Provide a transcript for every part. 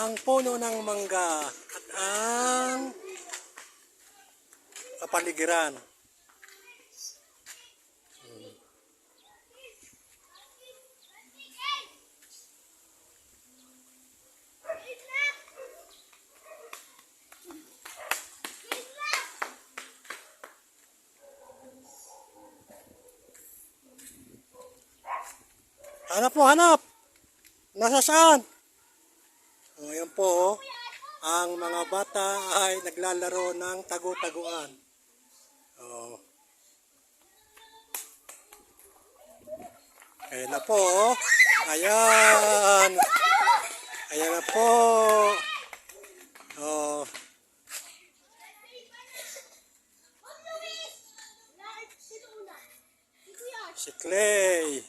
ang puno ng mangga at ang kapaligiran. Hanap mo, hanap! Nasa saan? O, yan po, ang mga bata ay naglalaro ng tagu-taguan. O. Ayan na po, ayan. Ayan na po. O. Si Clay.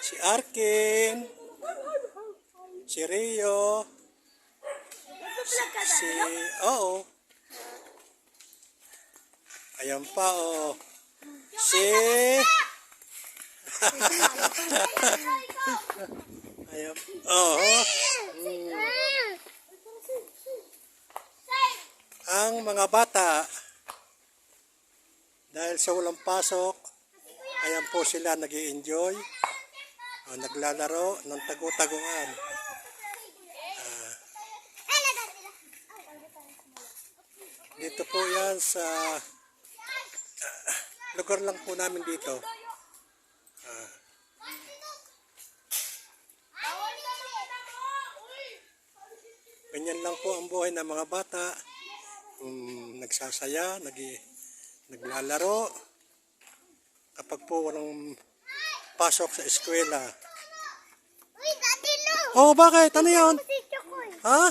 Si Arkin, si Rio, oo, ayan pa, oh, ayan, oo, ang mga bata, dahil sa walang pasok, ayan po sila nag-i-enjoy. Naglalaro ng tagu-taguan. Dito po yan sa lugar lang po namin dito. Ganyan lang po ang buhay ng mga bata. Nagsasaya, naglalaro. Kapag po walang pasok sa eskwela. Oh, bakit? Ano yun? Ha?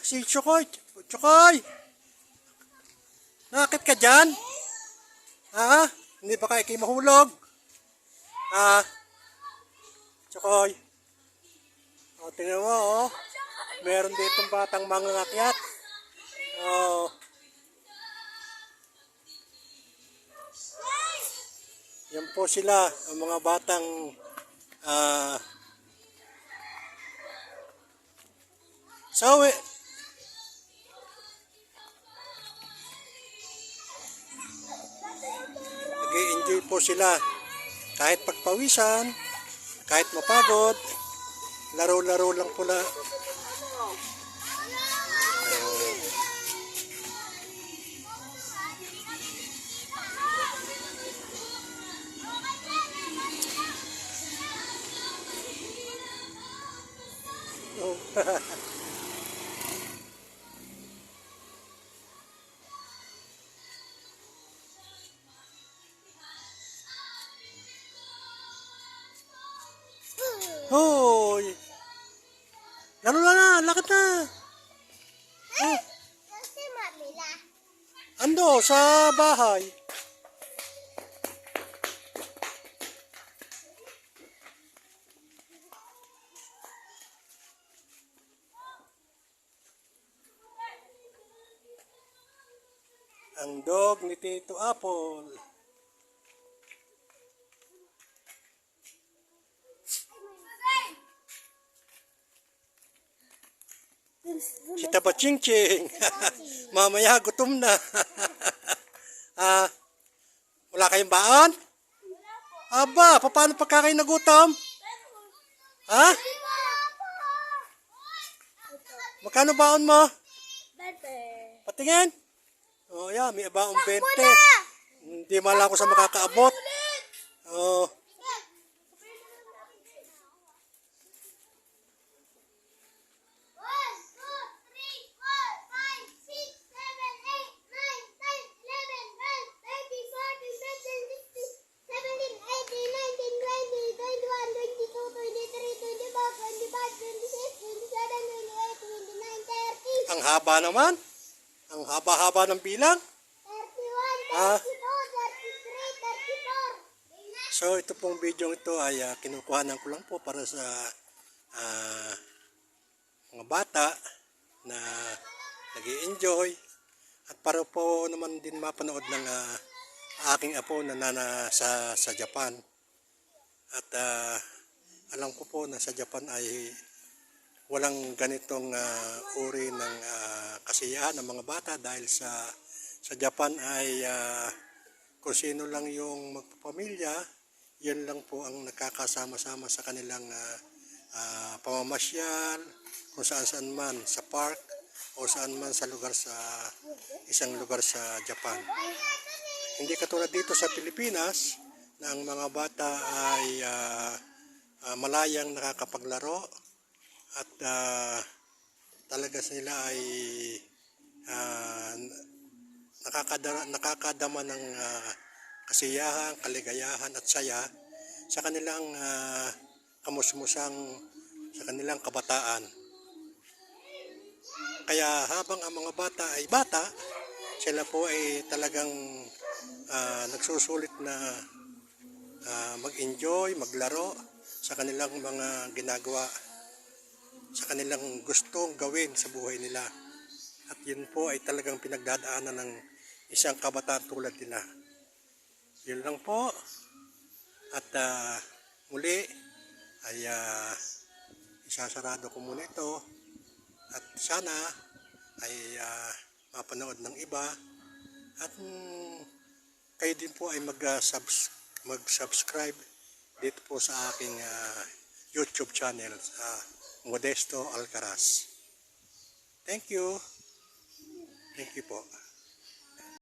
Si Chokoy. Chokoy! Nakakit ka dyan? Ha? Hindi ba kayo mahulog? Chokoy. O, tingnan mo, oh. Meron ditong batang mangangakyat. Oh. Yan po sila, ang mga batang sawi. Nag-i-enjoy po sila. Kahit pagpawisan, kahit mapagod, laro-laro lang po na. Hoy! Laro na, lakad na. Ando, sa bahay. Ang dog ni Tito Apple. Si Taba Ching Ching. Mamaya gutom na. Wala kayong baon? Aba, paano pagka kayo nagutom? Ha? Magkano baon mo? Patingin. Oh, yeah, may baon 20. Hindi mala ako sa makakaabot. Oh. Ang haba naman. Ang haba-haba ng bilang. 31, 32, 33, 34. So ito pong video ito ay kinukuhanan ko lang po para sa mga bata na nag-i-enjoy at para po naman din mapanood ng aking apo na nasa sa Japan. At alam ko po na sa Japan ay walang ganitong uri ng kasiyahan ng mga bata dahil sa Japan ay kung sino lang yung magpapamilya, yun lang po ang nakakasama-sama sa kanilang pamamasyal, kung saan-saan man sa park o saan man sa lugar sa isang lugar sa Japan. Hindi katulad dito sa Pilipinas na ang mga bata ay malayang nakakapaglaro at talaga sila ay nakakadama ng kasiyahan, kaligayahan at saya sa kanilang kamusmusang sa kanilang kabataan. Kaya habang ang mga bata ay bata, sila po ay talagang nagsusulit na mag-enjoy, maglaro sa kanilang mga ginagawa, sa kanilang gustong gawin sa buhay nila. At yun po ay talagang pinagdadaanan ng isang kabataan tulad nila. Yun lang po. At muli ay isasarado ko muna ito. At sana ay mapanood ng iba. At kayo din po ay mag-subscribe dito po sa aking YouTube channel sa Modesto Alcaraz. Thank you. Thank you po.